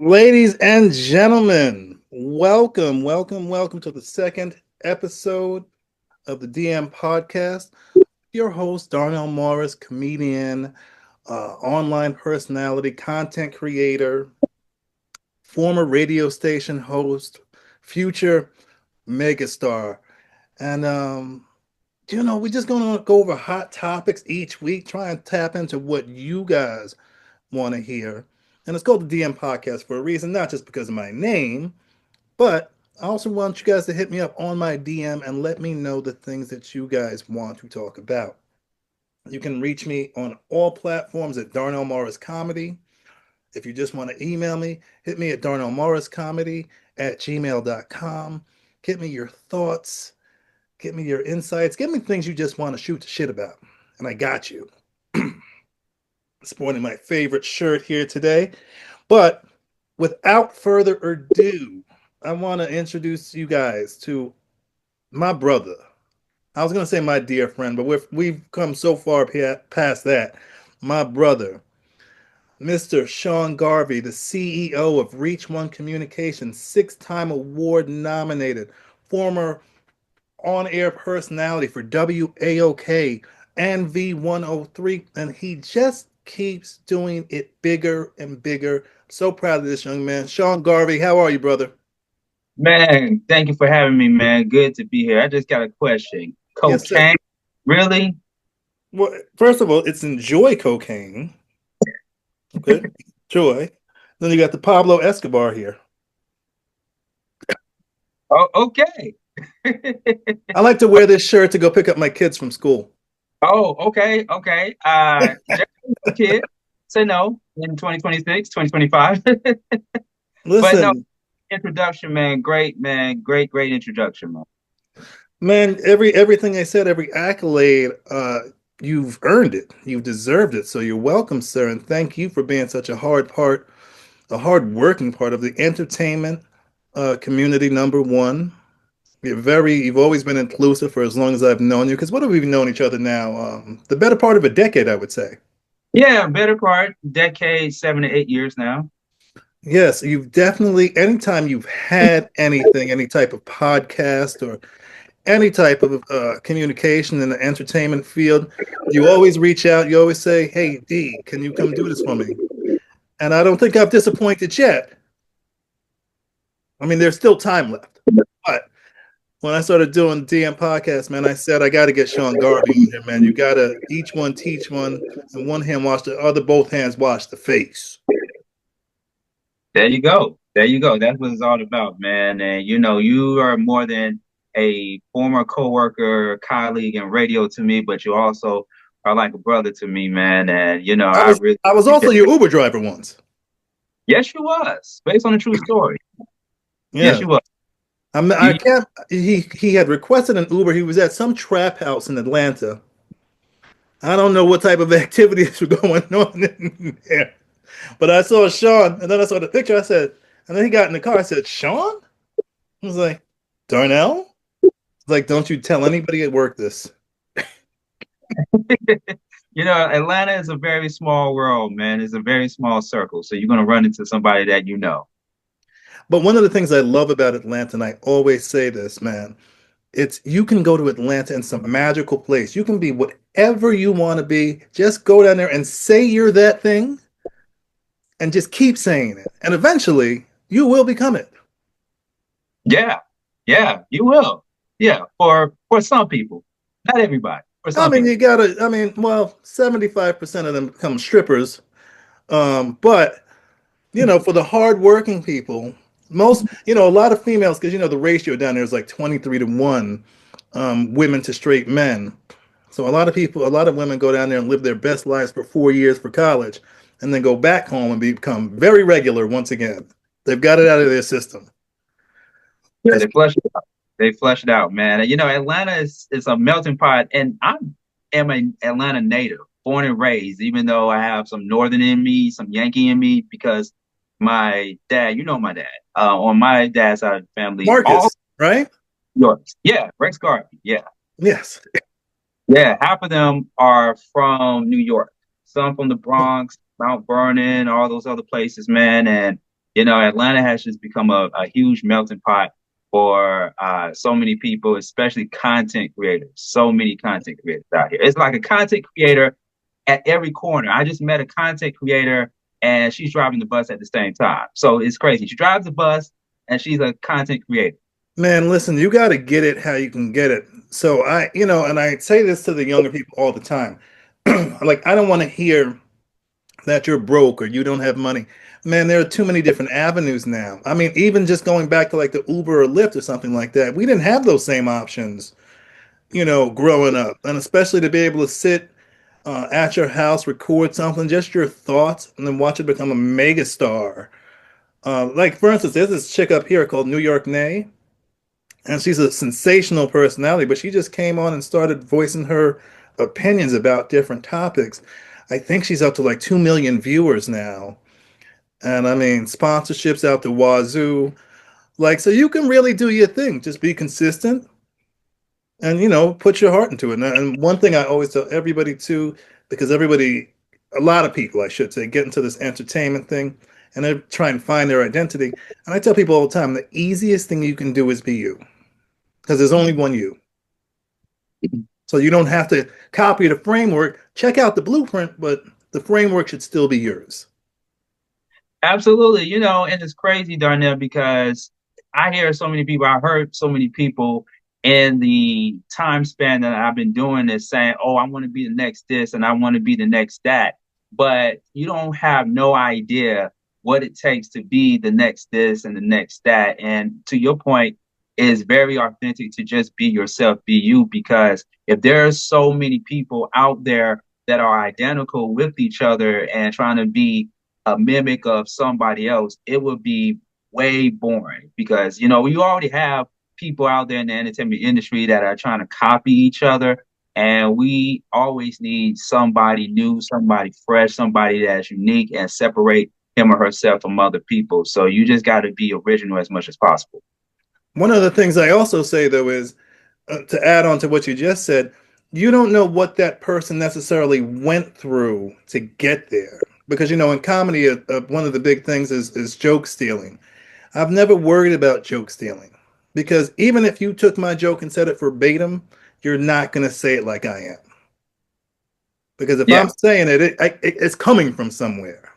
Ladies and gentlemen, welcome to the second episode of the DM podcast. Your host, Darnell Morris, comedian, online personality, content creator, former radio station host, future megastar. And, we're just going to go over hot topics each week, try and tap into what you guys want to hear. And it's called the DM podcast for a reason, not just because of my name, but I also want you guys to hit me up on my DM and let me know the things that you guys want to talk about. You can reach me on all platforms at Darnell Morris Comedy. If you just want to email me, hit me at darnellmorriscomedy@gmail.com. Get me your thoughts, get me your insights, get me things you just want to shoot the shit about. And I got you. Sporting my favorite shirt here today. But without further ado, I want to introduce you guys to my brother. I was going to say my dear friend, but we've come so far past that. My brother, Mr. Sean Garvey, the CEO of Reach One Communications, six-time award nominated, former on-air personality for WAOK and V103, and he just keeps doing it bigger and bigger. So proud of this young man. Sean Garvey, how are you, brother? Man, thank you for having me, man. Good to be here. I just got a question. Yes, sir. Cocaine? Really? Well, first of all, it's enjoy cocaine. Okay, joy. Then you got the Pablo Escobar here. Oh, okay. I like to wear this shirt to go pick up my kids from school. Oh, okay, okay. Just a kid. Say no in 2026, 2025. But no, Listen, introduction, man. Great, man. Great introduction, man. man, everything I said, every accolade, you've earned it. You've deserved it. So you're welcome, sir, and thank you for being such a hard working part of the entertainment community. Number one, you've always been inclusive for as long as I've known you. Because what have we known each other now? The better part of a decade, I would say. Yeah, better part, decade, 7 to 8 years now. Yes, you've definitely, anytime you've had anything, any type of podcast or any type of communication in the entertainment field, you always reach out. You always say, "Hey, D, can you come do this for me?" And I don't think I've disappointed yet. I mean, there's still time left. But when I started doing DM podcast, man, I said I got to get Sean Garvey in here, man. You got to each one teach one, and one hand wash the other, both hands wash the face. There you go. There you go. That's what it's all about, man. And you are more than a former coworker, colleague in radio to me, but you also are like a brother to me, man. And I I was really I was also your Uber driver once. yes, you was based on a true story. Yes, Yeah, you was. I You, can't. He had requested an Uber. He was at some trap house in Atlanta. I don't know what type of activities were going on in there, but I saw Sean, and then I saw the picture. I said, and then he got in the car. I said, Sean. I was like, Darnell. Like, don't you tell anybody at work this. Atlanta is a very small world, man. It's a very small circle. So you're gonna run into somebody that you know. But one of the things I love about Atlanta, and I always say this, man, it's you can go to Atlanta and it's a magical place. You can be whatever you want to be. Just go down there and say you're that thing and just keep saying it. And eventually you will become it. Yeah, yeah, you will. Yeah, for some people, not everybody. For I some mean, people. you gotta, I mean, well, 75% of them become strippers. But for the hardworking people, most, a lot of females, because the ratio down there is like 23 to 1, women to straight men. So a lot of women go down there and live their best lives for 4 years for college and then go back home and become very regular once again. They've got it out of their system. Yeah, Because they flush it out. They flush it out, man. And Atlanta is a melting pot, and I am an Atlanta native, born and raised. Even though I have some Northern in me, some Yankee in me, because my dad, my dad, on my dad's side of the family, all Marcus, right? yours, yeah, Rex Garvey, yeah, Yes. yeah. Half of them are from New York, some from the Bronx, Mount Vernon, all those other places, man, and You know, Atlanta has just become a huge melting pot for so many people, especially content creators. So many content creators out here. It's like a content creator at every corner. I just met a content creator and she's driving the bus at the same time. So it's crazy. She drives the bus and she's a content creator. Man, listen, you got to get it how you can get it. So and I say this to the younger people all the time. Like, I don't want to hear that you're broke or you don't have money. Man, there are too many different avenues now. I mean, even just going back to like the Uber or Lyft or something like that, we didn't have those same options, growing up. And especially to be able to sit at your house, record something, just your thoughts, and then watch it become a megastar. Like, for instance, there's this chick up here called New York Nay, and she's a sensational personality, but she just came on and started voicing her opinions about different topics. I think she's up to like 2 million viewers now. And I mean, sponsorships out the wazoo. Like, so you can really do your thing. Just be consistent and, put your heart into it. And one thing I always tell everybody too, because a lot of people, I should say, get into this entertainment thing and they try and find their identity. And I tell people all the time, the easiest thing you can do is be you because there's only one you. So you don't have to copy the framework, check out the blueprint, but the framework should still be yours. Absolutely. You know, and it's crazy, Darnell, because I hear so many people, I heard so many people in the time span that I've been doing this saying, oh, I want to be the next this and I want to be the next that. But you don't have no idea what it takes to be the next this and the next that. And to your point, it's very authentic to just be yourself, be you, because if there's so many people out there that are identical with each other and trying to be a mimic of somebody else, it would be way boring because, you know, you already have people out there in the entertainment industry that are trying to copy each other. And we always need somebody new, somebody fresh, somebody that's unique and separate him or herself from other people. So you just got to be original as much as possible. One of the things I also say, though, is to add on to what you just said, you don't know what that person necessarily went through to get there. Because, in comedy, one of the big things is joke stealing. I've never worried about joke stealing because even if you took my joke and said it verbatim, you're not going to say it like I am. Because if Yeah, I'm saying it's coming from somewhere,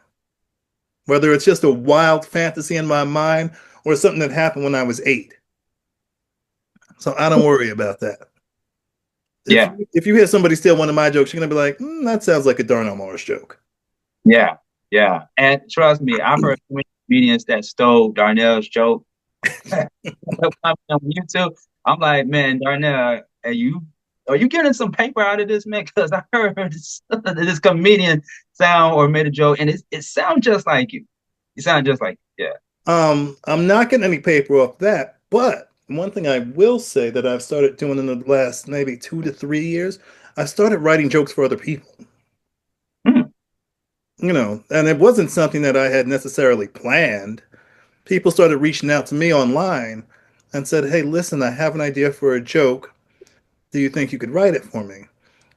whether it's just a wild fantasy in my mind or something that happened when I was 8. So I don't worry about that. If yeah, you, if you hear somebody steal one of my jokes, you're gonna be like, that sounds like a Darnell Morris joke. yeah, yeah. And trust me, I've heard so many comedians that stole Darnell's joke on YouTube. I'm like, man, Darnell, are you getting some paper out of this, man? Because I heard this comedian sound or made a joke, and it sounds just like you. You sound just like yeah. I'm not getting any paper off that, but one thing I will say that I've started doing in the last maybe 2 to 3 years, I started writing jokes for other people. Hmm. And it wasn't something that I had necessarily planned. People started reaching out to me online and said, "Hey, listen, I have an idea for a joke. Do you think you could write it for me?"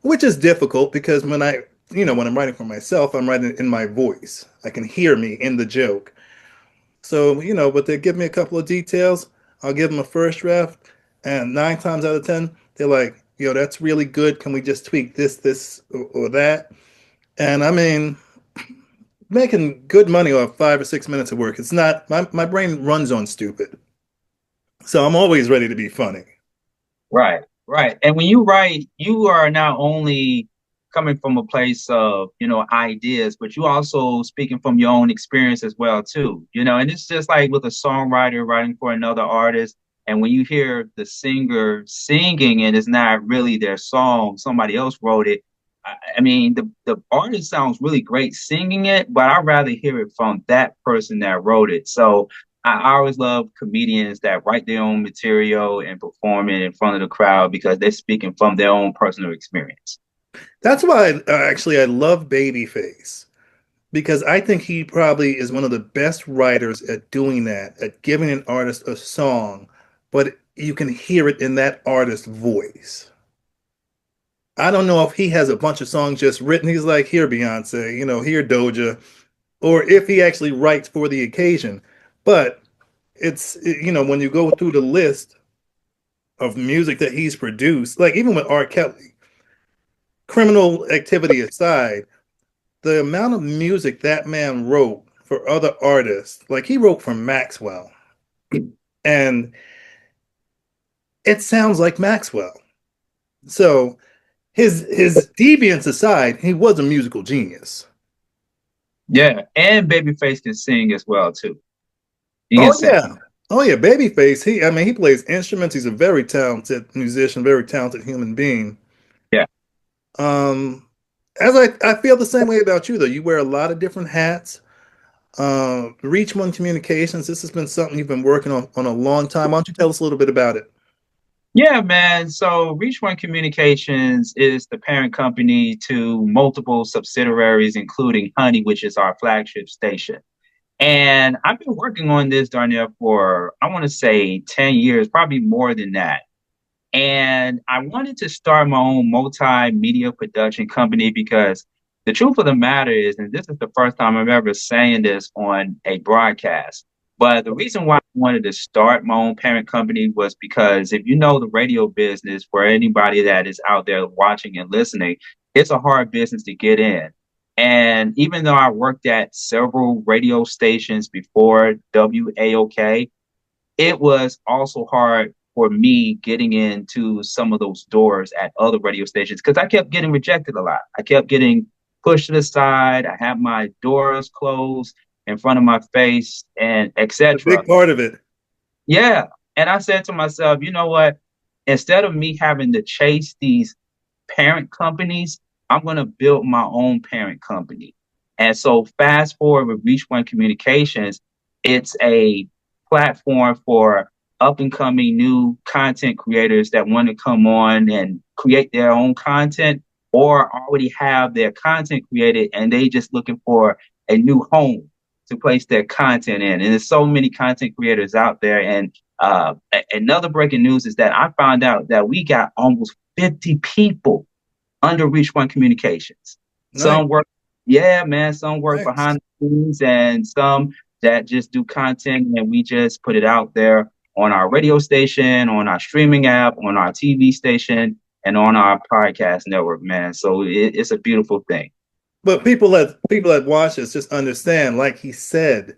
Which is difficult because when I'm writing for myself, I'm writing it in my voice. I can hear me in the joke. So, but they give me a couple of details. I'll give them a first draft, and 9 times out of 10, they're like, that's really good. Can we just tweak this, or that? And I mean, making good money off 5 or 6 minutes of work. It's not, my brain runs on stupid. So I'm always ready to be funny. Right, right. And when you write, you are not only coming from a place of, ideas, but you also speaking from your own experience as well, too. And it's just like with a songwriter writing for another artist. And when you hear the singer singing and it's not really their song, somebody else wrote it. I mean, the artist sounds really great singing it, but I'd rather hear it from that person that wrote it. So I always love comedians that write their own material and perform it in front of the crowd because they're speaking from their own personal experience. That's why I love Babyface because I think he probably is one of the best writers at doing that, at giving an artist a song, but you can hear it in that artist's voice. I don't know if he has a bunch of songs just written. He's like, here, Beyonce, here, Doja, or if he actually writes for the occasion. But when you go through the list of music that he's produced, like even with R. Kelly, criminal activity aside, the amount of music that man wrote for other artists, like he wrote for Maxwell, and it sounds like Maxwell. So his deviance aside, he was a musical genius. Yeah, and Babyface can sing as well too. He can Oh sing. yeah. Oh yeah, Babyface. He plays instruments. He's a very talented musician, very talented human being. Yeah. Um, as I feel the same way about you though. You wear a lot of different hats. Reach One Communications. This has been something you've been working on a long time. Why don't you tell us a little bit about it? Yeah, man. So Reach One Communications is the parent company to multiple subsidiaries, including Honey, which is our flagship station. And I've been working on this, Darnell, for I want to say 10 years, probably more than that. And I wanted to start my own multimedia production company because the truth of the matter is, and this is the first time I'm ever saying this on a broadcast, but the reason why I wanted to start my own parent company was because if you know the radio business, for anybody that is out there watching and listening, it's a hard business to get in. And even though I worked at several radio stations before WAOK, it was also hard for me getting into some of those doors at other radio stations because I kept getting rejected a lot. I kept getting pushed to the side. I had my doors closed in front of my face and A big etc. part of it. Yeah. And I said to myself, you know what? Instead of me having to chase these parent companies, I'm going to build my own parent company. And so, fast forward with Reach One Communications, it's a platform for up and coming new content creators that want to come on and create their own content or already have their content created and they just looking for a new home to place their content in. And there's so many content creators out there. And another breaking news is that I found out that we got almost 50 people under Reach One Communications. Nice, Some work, yeah, man, some work nice. behind the scenes and some that just do content and we just put it out there on our radio station, on our streaming app, on our TV station, and on our podcast network, man. So it's a beautiful thing. But people that watch this just understand, like he said.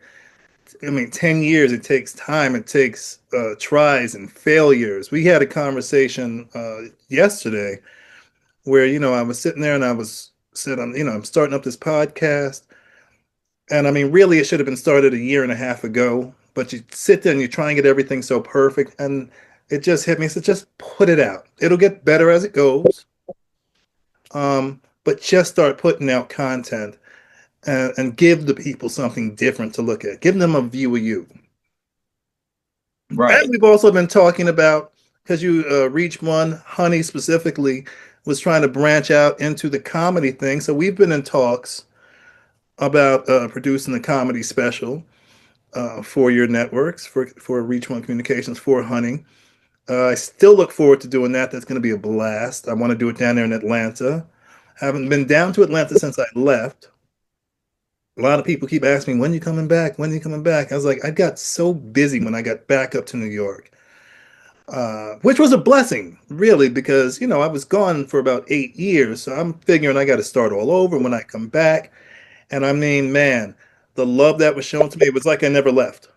I mean, 10 years. It takes time. It takes tries and failures. We had a conversation yesterday where I was sitting there and I was said I'm starting up this podcast, and I mean really it should have been started a year and a half ago. But you sit there and you try and get everything so perfect, and it just hit me. So just put it out. It'll get better as it goes. But just start putting out content and give the people something different to look at. Give them a view of you. And Right. we've also been talking about, because you Reach One, Honey specifically, was trying to branch out into the comedy thing. So we've been in talks about producing a comedy special for your networks, for Reach One Communications, for Honey. I still look forward to doing that. That's going to be a blast. I want to do it down there in Atlanta. Haven't been down to Atlanta since I left. A lot of people keep asking me, when are you coming back? When are you coming back? I was like, I got so busy when I got back up to New York, which was a blessing, really, because, I was gone for about 8 years. So I'm figuring I got to start all over when I come back. And I mean, man, the love that was shown to me, it was like I never left.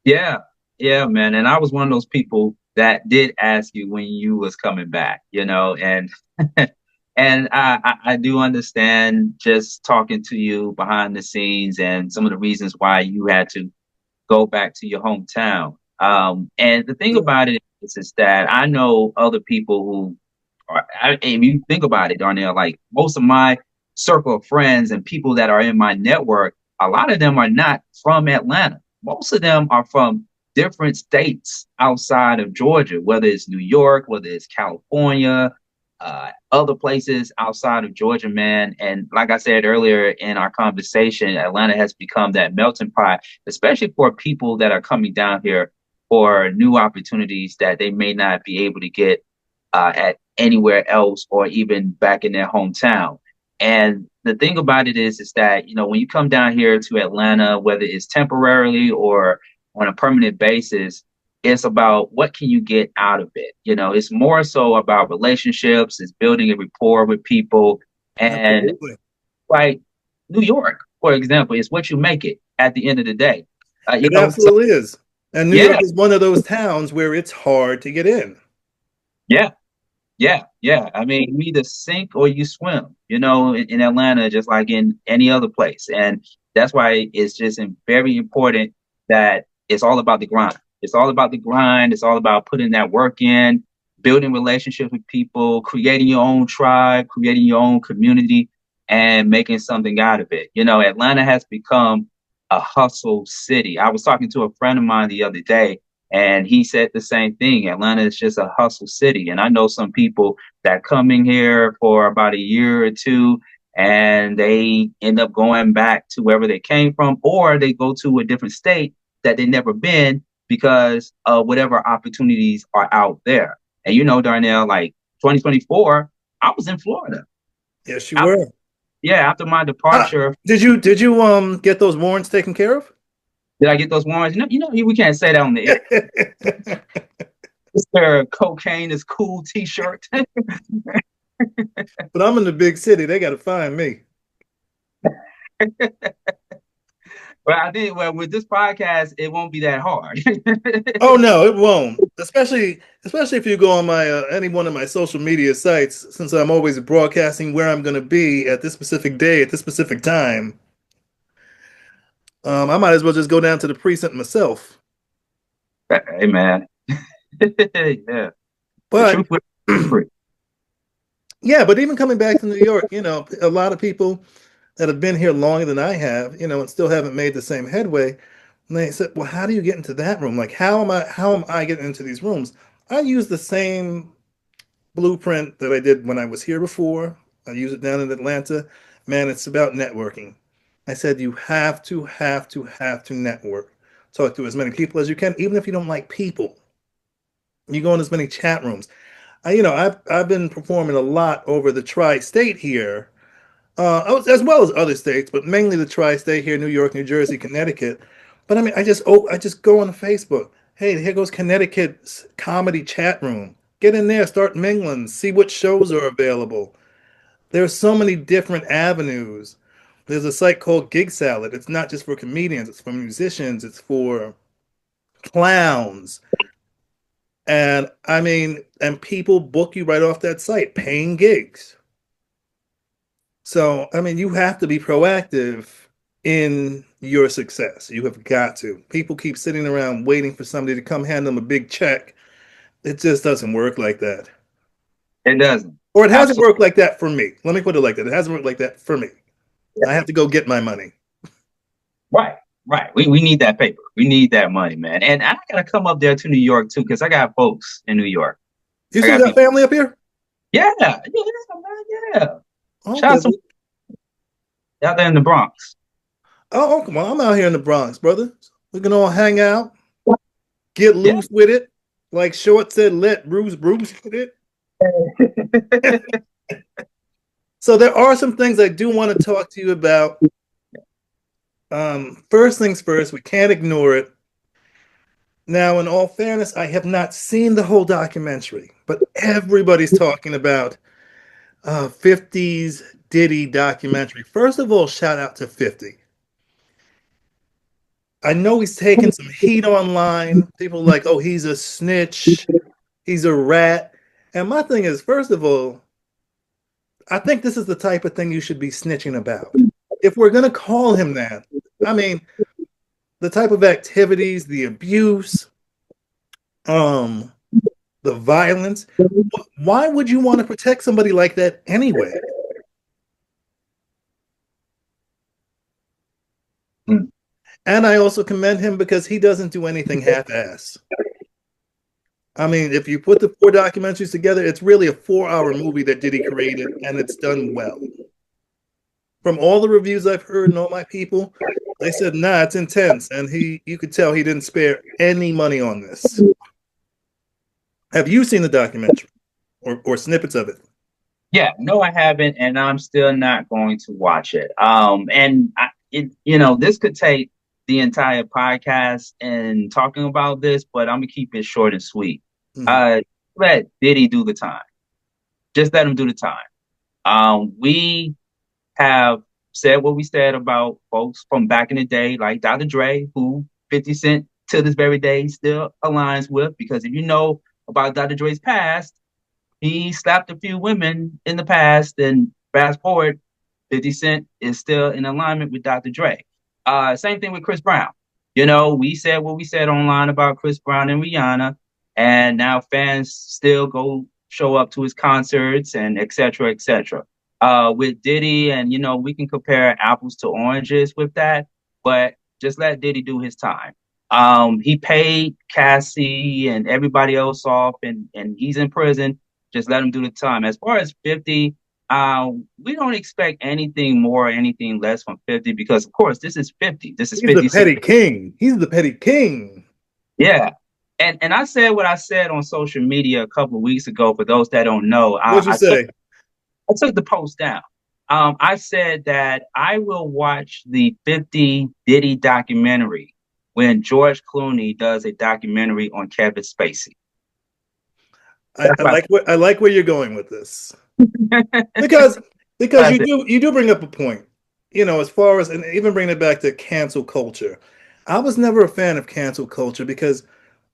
Yeah, yeah, man. And I was one of those people that did ask you when you was coming back, and and I do understand just talking to you behind the scenes and some of the reasons why you had to go back to your hometown. And the thing about it is that I know other people who if you think about it, Darnell, like most of my circle of friends and people that are in my network, a lot of them are not from Atlanta. Most of them are from different states outside of Georgia, whether it's New York, whether it's California, other places outside of Georgia, man. And like I said earlier in our conversation, Atlanta has become that melting pot, especially for people that are coming down here for new opportunities that they may not be able to get at anywhere else or even back in their hometown. And the thing about it is that, when you come down here to Atlanta, whether it's temporarily or on a permanent basis, it's about what can you get out of it. It's more so about relationships, it's building a rapport with people. And Absolutely. like New York, for example, is what you make it at the end of the day. It So absolutely is. And New York yeah, is one of those towns where it's hard to get in. yeah. Yeah, yeah. I mean, you either sink or you swim, in Atlanta, just like in any other place. And that's why it's just very important that it's all about the grind. It's all about the grind. It's all about putting that work in, building relationships with people, creating your own tribe, creating your own community, and making something out of it. Atlanta has become a hustle city. I was talking to a friend of mine the other day, and he said the same thing. Atlanta is just a hustle city. And I know some people that come in here for about a year or two and they end up going back to wherever they came from, or they go to a different state that they've never been because of whatever opportunities are out there. And Darnell, like 2024, I was in Florida. Yes, you After, were. yeah, after my Ah, departure, did you get those warrants taken care of? did I get those warrants? We can't say that on the air. Mr. Cocaine is cool T-shirt. But I'm in the big city. They got to find me. But I think, well, with this podcast, it won't be that hard. Oh no, it won't. Especially if you go on my any one of my social media sites, since I'm always broadcasting where I'm going to be at this specific day at this specific time. I might as well just go down to the precinct myself. Hey, man. Yeah. The But truth will be free. yeah, but even coming back to New York, a lot of people that have been here longer than I have, and still haven't made the same headway. And they said, "Well, how do you get into that room? Like, how am I getting into these rooms?" I use the same blueprint that I did when I was here before. I use it down in Atlanta. Man, it's about networking. I said you have to network. Talk to as many people as you can, even if you don't like people. You go in as many chat rooms. I've been performing a lot over the tri-state here, as well as other states, but mainly the tri-state here: New York, New Jersey, Connecticut. But I mean, I just go on Facebook. Hey, here goes Connecticut's comedy chat room. Get in there, start mingling, see what shows are available. There's so many different avenues. There's a site called Gig Salad. It's not just for comedians, it's for musicians, it's for clowns. And I mean, and people book you right off that site, paying gigs. So, I mean, you have to be proactive in your success. You have got to. People keep sitting around waiting for somebody to come hand them a big check. It just doesn't work like that. It doesn't. Or it hasn't Absolutely. worked like that for me. Let me put it like that. It hasn't worked like that for me. I have to go get my money. Right. Right. We need that paper. We need that money, man. And I gotta come up there to New York too, because I got folks in New York. You I still got got people. family up here? Yeah, yeah, man, yeah. Shout Okay. out some out there in the Bronx. Oh, come on. I'm out here in the Bronx, brother. We can all hang out, get Yeah. loose with it. Like Short said, let Bruce with it. So there are some things I do want to talk to you about. First things first, we can't ignore it. Now, in all fairness, I have not seen the whole documentary, but everybody's talking about 50's Diddy documentary. First of all, shout out to 50. I know he's taken some heat online. People are like, oh, he's a snitch, he's a rat. And my thing is, first of all, I think this is the type of thing you should be snitching about. If we're going to call him that, I mean, the type of activities, the abuse, um, the violence. Why would you want to protect somebody like that anyway? Mm. And I also commend him because he doesn't do anything half-ass. I mean, if you put the four documentaries together, it's really a 4-hour movie that Diddy created, and it's done well. From all the reviews I've heard and all my people, they said, nah, it's intense. And you could tell he didn't spare any money on this. Have you seen the documentary or snippets of it? Yeah, no, I haven't, and I'm still not going to watch it. This could take the entire podcast and talking about this, but I'm gonna keep it short and sweet. Mhm. Uh, Let Diddy do the time. Just let him do the time. We have said what we said about folks from back in the day, like Dr. Dre, who 50 Cent to this very day still aligns with, because if you know about Dr. Dre's past, he slapped a few women in the past, and fast forward, 50 Cent is still in alignment with Dr. Dre. Same thing with Chris Brown. We said what we said online about Chris Brown and Rihanna, and now fans still go show up to his concerts and et cetera, et cetera. With Diddy, and we can compare apples to oranges with that, but just let Diddy do his time. He paid Cassie and everybody else off, and he's in prison. Just let him do the time. As far as 50, we don't expect anything more or anything less from 50, because, of course, this is 50. This is He's the 50 Cent. petty king. He's the petty king. Yeah. And I said what I said on social media a couple of weeks ago. For those that don't know, What'd you say? I took the post down. I said that I will watch the 50 Diddy documentary when George Clooney does a documentary on Kevin Spacey. I, That's I what like where I like where you're going with this I, because I said. you do bring up a point. As far as and even bringing it back to cancel culture, I was never a fan of cancel culture because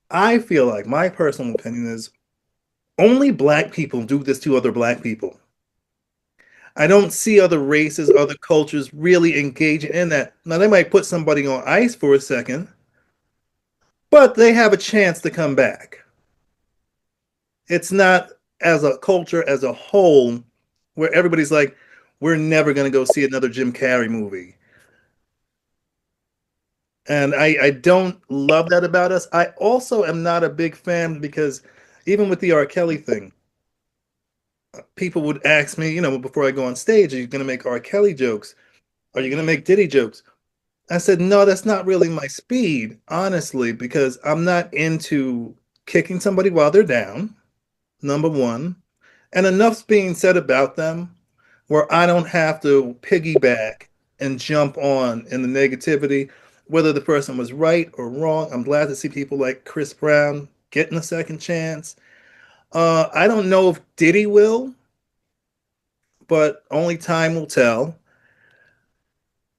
I feel like my personal opinion is only black people do this to other black people. I don't see other races, other cultures really engaging in that. Now they might put somebody on ice for a second, but they have a chance to come back. It's not as a culture as a whole where everybody's like, we're never going to go see another Jim Carrey movie. And I don't love that about us. I also am not a big fan because even with the R. Kelly thing, people would ask me, before I go on stage, are you going to make R. Kelly jokes? Are you going to make Diddy jokes? I said, no, that's not really my speed, honestly, because I'm not into kicking somebody while they're down, number one. And enough's being said about them where I don't have to piggyback and jump on in the negativity, whether the person was right or wrong. I'm glad to see people like Chris Brown getting a second chance. I don't know if Diddy will, but only time will tell.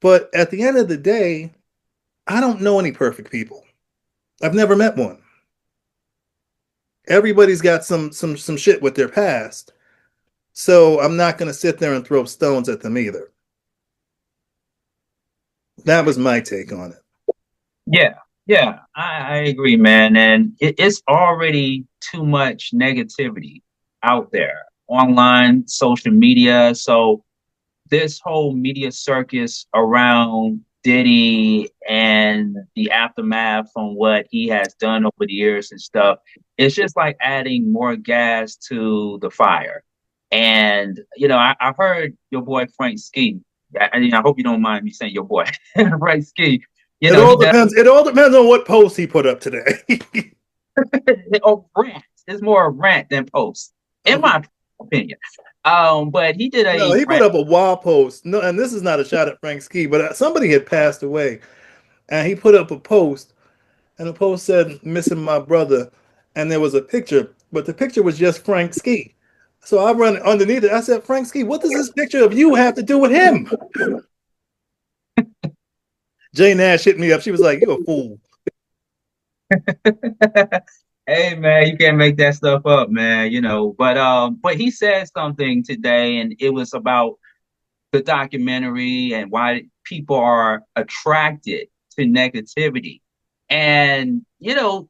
But at the end of the day, I don't know any perfect people. I've never met one. Everybody's got some shit with their past. So I'm not going to sit there and throw stones at them either. That was my take on it. Yeah, yeah, I agree, man. And it's already too much negativity out there online, social media. So this whole media circus around Diddy and the aftermath from what he has done over the years and stuff, it's just like adding more gas to the fire. And I heard your boy Frank Ski. I hope you don't mind me saying your boy Frank Ski. He does. It all depends on what post he put up today. Oh, rant. It's more a rant than post, in Okay. my opinion. But he did No, a he put rant. up a wild post. No, and this is not a shot at Frank Ski, but somebody had passed away, and he put up a post, and the post said "missing my brother," and there was a picture, but the picture was just Frank Ski. So I run underneath it. I said, "Frank Ski, what does this picture of you have to do with him?" Jay Nash hit me up. She was like, "You a fool." Hey man, you can't make that stuff up, man. But he said something today, and it was about the documentary and why people are attracted to negativity. And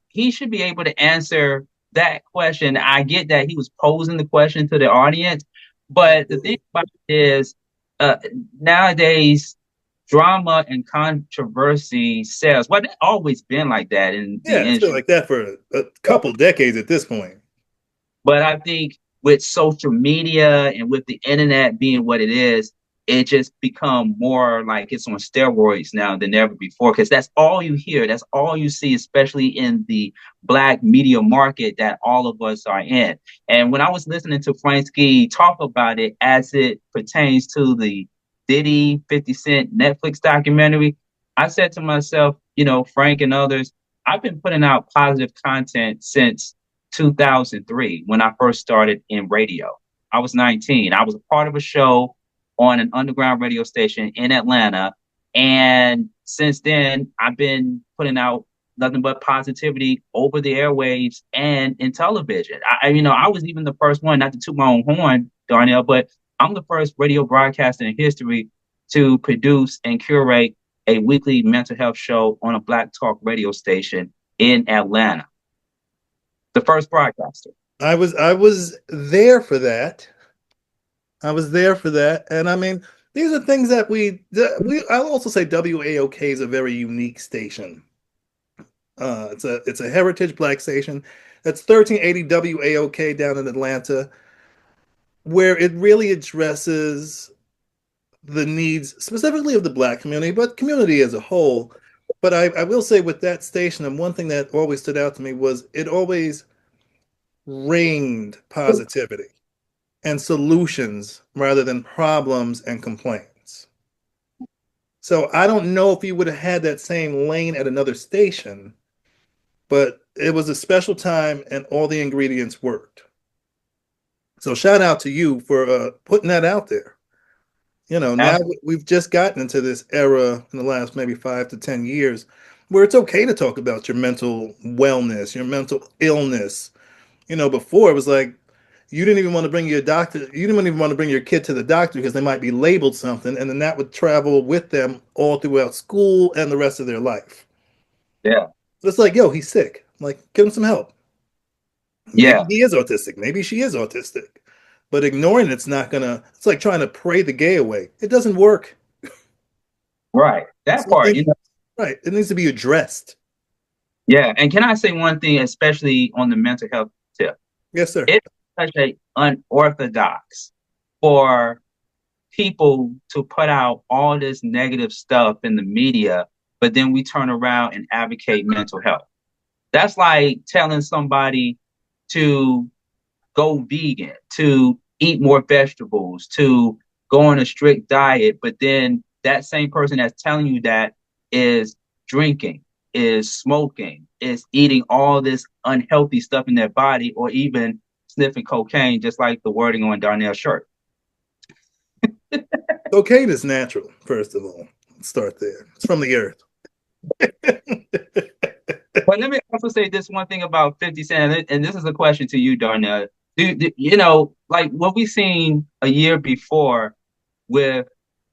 he should be able to answer that question. I get that he was posing the question to the audience, but the thing Absolutely. about it is, uh, nowadays drama and controversy sells. Well, it's always been like that in Yeah, the it's been industry. like that for a couple decades at this point. But I think with social media and with the internet being what it is, it just become more like it's on steroids now than ever before, because that's all you hear, that's all you see, especially in the black media market that all of us are in. And when I was listening to Frank Ski talk about it as it pertains to the Diddy 50 Cent Netflix documentary, I said to myself, Frank and others, I've been putting out positive content since 2003 when I first started in radio. I was 19. I was a part of a show on an underground radio station in Atlanta. And since then, I've been putting out nothing but positivity over the airwaves and in television. I was even the first one, not to toot my own horn, Darnell, but I'm the first radio broadcaster in history to produce and curate a weekly mental health show on a Black Talk radio station in Atlanta. The first broadcaster. I was there for that. I was there for that, and I mean, these are things that we. I'll also say WAOK is a very unique station. It's a heritage black station. That's 1380 WAOK down in Atlanta, where it really addresses the needs specifically of the black community, but community as a whole. But I will say with that station, and one thing that always stood out to me was it always rained positivity and solutions rather than problems and complaints. So I don't know if you would have had that same lane at another station, but it was a special time and all the ingredients worked. So shout out to you for putting that out there. Now we've just gotten into this era in the last maybe 5 to 10 years where it's okay to talk about your mental wellness, your mental illness. Before it was like you didn't even want to bring your doctor, you didn't even want to bring your kid to the doctor because they might be labeled something, and then that would travel with them all throughout school and the rest of their life. Yeah. So it's like, yo, he's sick. Like, give him some help. Maybe Yeah. he is autistic. Maybe she is autistic. But ignoring it's not gonna. It's like trying to pray the gay away. It doesn't work. Right. That part, Something, right? It needs to be addressed. Yeah. And can I say one thing, especially on the mental health tip? Yes, sir. It's such a unorthodox for people to put out all this negative stuff in the media, but then we turn around and advocate mental health. That's like telling somebody to go vegan, to eat more vegetables, to go on a strict diet, but then that same person that's telling you that is drinking, is smoking, is eating all this unhealthy stuff in their body, or even sniffing cocaine, just like the wording on Darnell's shirt. Cocaine is natural. First of all, let's start there. It's from the earth. But let me also say this one thing about 50 Cent, and this is a question to you, Darnell. Like what we seen a year before with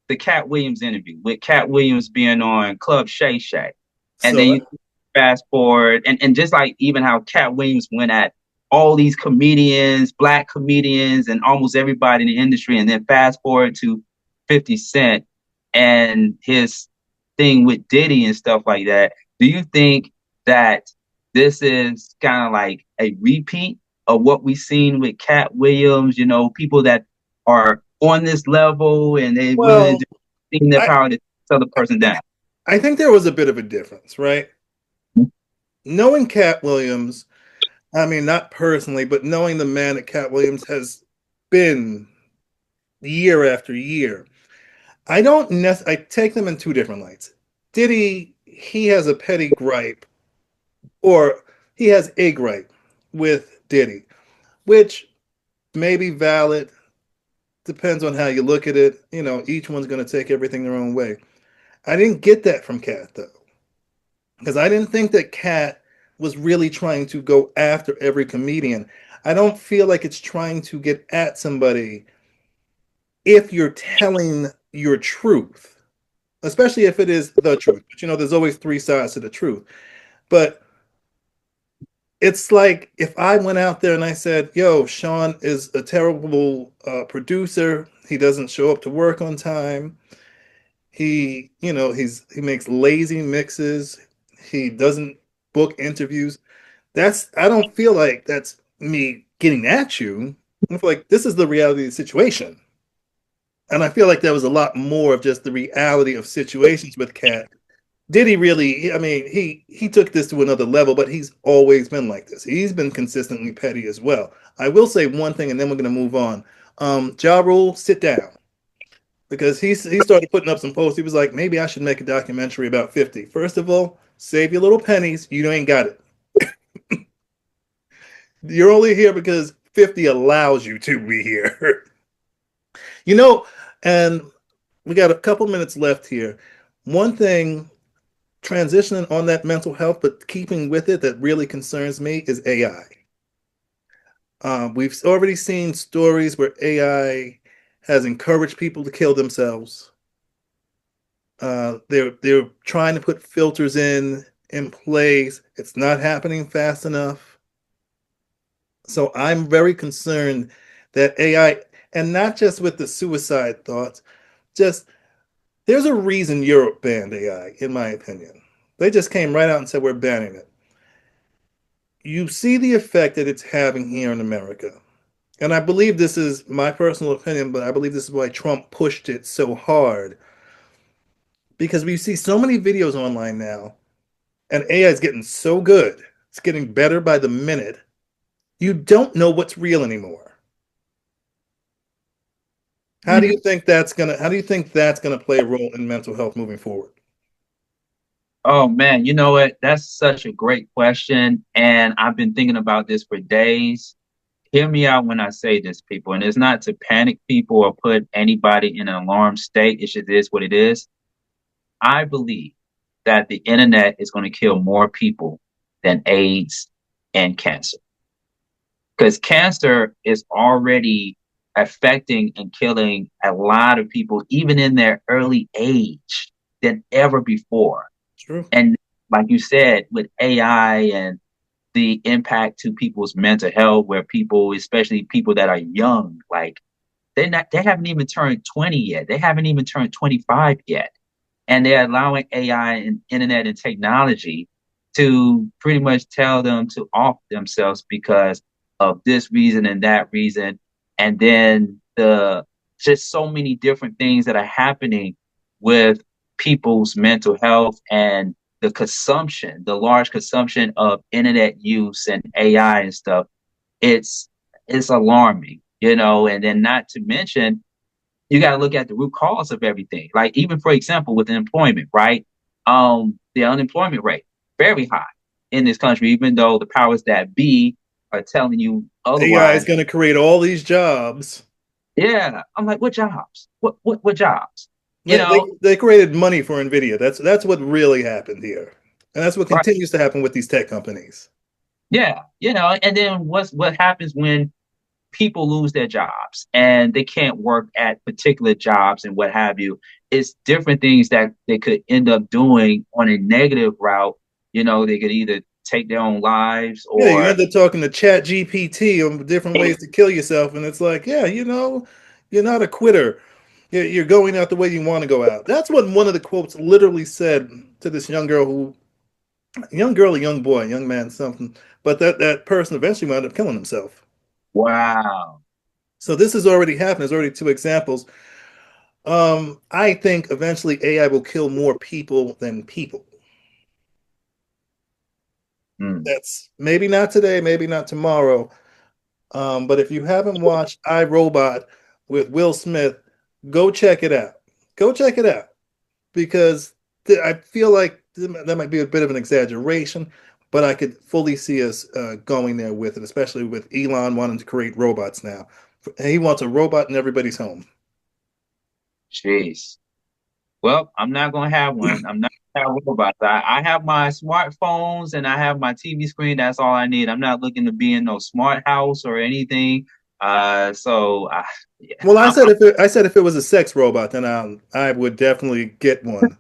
the Cat Williams interview, with Cat Williams being on Club Shay Shay. And then So you fast forward, and just like even how Cat Williams went at all these comedians, black comedians, and almost everybody in the industry, and then fast forward to 50 Cent and his thing with Diddy and stuff like that. Do you think that this is kind of like a repeat of what we've seen with Cat Williams, people that are on this level and they willing well, to seeing their I power to tell the person down? I think there was a bit of a difference, right? Knowing Cat Williams, I mean, not personally, but knowing the man that Cat Williams has been year after year, I take them in two different lights. Diddy, he has a petty gripe, or he has a gripe with Diddy, which may be valid, depends on how you look at it. Each one's going to take everything their own way. I didn't get that from Cat, though, because I didn't think that Cat was really trying to go after every comedian. I don't feel like it's trying to get at somebody if you're telling your truth, especially if it is the truth. But there's always three sides to the truth. But it's like if I went out there and I said, "Yo, Sean is a terrible producer. He doesn't show up to work on time. He makes lazy mixes. He doesn't book interviews." I don't feel like that's me getting at you. I feel like this is the reality of the situation. And I feel like there was a lot more of just the reality of situations with Cat. Did he really? I mean, he took this to another level, but he's always been like this. He's been consistently petty as well. I will say one thing, and then we're going to move on. Ja Rule, sit down, because he started putting up some posts. He was like, maybe I should make a documentary about 50. First of all, save your little pennies. You ain't got it. You're only here because 50 allows you to be here. you know, and we got a couple minutes left here. One thing transitioning on that mental health, but keeping with it, that really concerns me is AI. We've already seen stories where AI has encouraged people to kill themselves. They're trying to put filters in place. It's not happening fast enough. So I'm very concerned that AI, and not just with the suicide thoughts, just there's a reason Europe banned AI, in my opinion. They just came right out and said we're banning it. You see the effect that it's having here in America. And I believe this is my personal opinion, but I believe this is why Trump pushed it so hard. Because we see so many videos online now, and AI is getting so good. It's getting better by the minute. You don't know what's real anymore. How do you think that's gonna play a role in mental health moving forward? Oh man, you know what? That's such a great question. And I've been thinking about this for days. Hear me out when I say this, people. And it's not to panic people or put anybody in an alarm state. It just is what it is. I believe that the internet is going to kill more people than AIDS and cancer. Because cancer is already affecting and killing a lot of people, even in their early age, than ever before. True. And like you said, with AI and the impact to people's mental health, where people, especially people that are young, like they haven't even turned 20 yet. They haven't even turned 25 yet. And they're allowing AI and internet and technology to pretty much tell them to off themselves because of this reason and that reason. And then the just so many different things that are happening with people's mental health and the consumption, the large consumption of internet use and AI and stuff. It's it's alarming, and then not to mention you got to look at the root cause of everything. Like even for example, with employment, right? The unemployment rate very high in this country, even though the powers that be are telling you AI is otherwise. gonna create all these jobs. Yeah, I'm like, what jobs? What jobs? You They, they, know, they created money for Nvidia. That's what really happened here, and that's what right? continues to happen with these tech companies. Yeah, and then what happens when people lose their jobs and they can't work at particular jobs and what have you. It's different things that they could end up doing on a negative route. They could either take their own lives Yeah, you or end up talking to Chat GPT on different ways to kill yourself, and it's like, yeah, you're not a quitter. You're going out the way you want to go out. That's what one of the quotes literally said to this young girl, a young boy, young man, something. But that person eventually wound up killing himself. wow. So this has already happened. There's already two examples. I think eventually AI will kill more people than people. Mm. That's maybe not today, maybe not tomorrow. But if you haven't watched I, Robot with Will Smith, go check it out. Go check it out because I feel like that might be a bit of an exaggeration, but I could fully see us going there with it, especially with Elon wanting to create robots now. He wants a robot in everybody's home. Jeez. Well, I'm not gonna have one. I'm not gonna have robots. I have my smartphones and I have my TV screen. That's all I need. I'm not looking to be in no smart house or anything. Yeah, Well, I said if it was a sex robot, then I would definitely get one.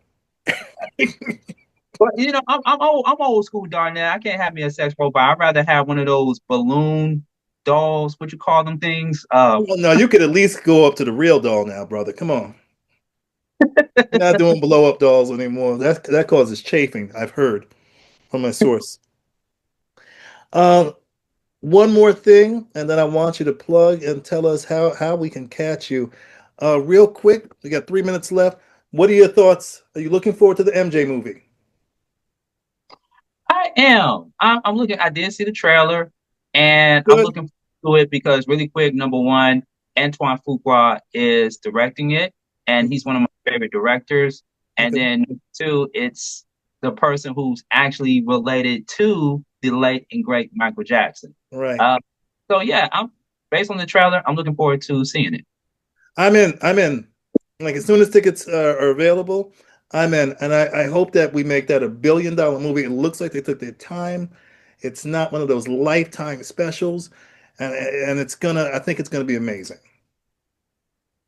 but I'm old school, Darnell. I can't have me a sex robot. I'd rather have one of those balloon dolls. What you call them things? Well, no, you could at least go up to the real doll now, brother. Come on. You're not doing blow up dolls anymore. That causes chafing, I've heard from my source. Um, One more thing, and then I want you to plug and tell us how we can catch you. Real quick, we got 3 minutes left. What are your thoughts? Are you looking forward to the MJ movie? I am. I'm looking. I did see the trailer, and I'm Good. looking forward to it because really quick. Number one, Antoine Fuqua is directing it, and he's one of my favorite directors. And Okay. then number two, it's the person who's actually related to the late and great Michael Jackson. Right. Uh, so yeah, I'm based on the trailer. I'm looking forward to seeing it. I'm in. I'm in. Like as soon as tickets are available, I'm in. And I hope that we make that $1 billion movie. It looks like they took their time. It's not one of those lifetime specials, and it's gonna. I think it's gonna be amazing.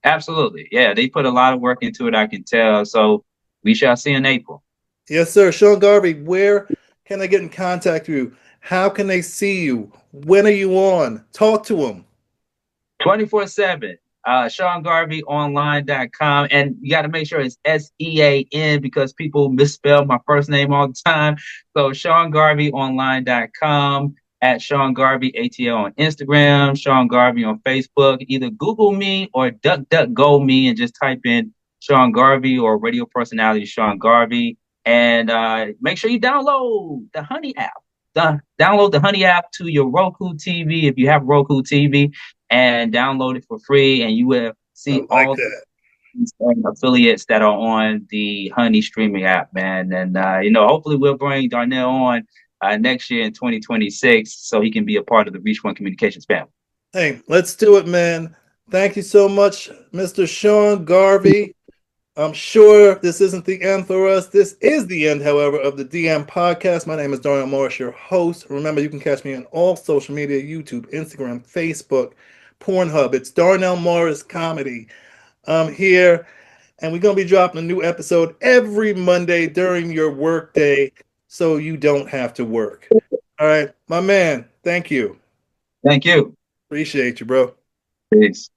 Absolutely, yeah. They put a lot of work into it. I can tell. So we shall see in April. Yes, sir. Sean Garvey, where can they get in contact with you? How can they see you? When are you on? Talk to them. 24/7. SeanGarveyOnline.com. And you got to make sure it's SEAN because people misspell my first name all the time. So SeanGarveyOnline.com, at Sean Garvey ATL on Instagram, Sean Garvey on Facebook. Either Google me or DuckDuckGo me and just type in Sean Garvey or radio personality Sean Garvey. And make sure you download the Honey app. Download the Honey app to your Roku TV if you have Roku TV, and download it for free, and you will I see like all that. these affiliates that are on the Honey streaming app, man. And hopefully we'll bring Darnell on next year in 2026 so he can be a part of the Reach One Communications family. Hey, let's do it, man. Thank you so much, Mr. Sean Garvey. I'm sure this isn't the end for us. This is the end, however, of the DM podcast. My name is Darnell Morris, your host. Remember, you can catch me on all social media: YouTube, Instagram, Facebook, Pornhub. It's Darnell Morris Comedy. I'm here, and we're going to be dropping a new episode every Monday during your work day so you don't have to work. All right, my man, thank you. Thank you. Appreciate you, bro. Peace.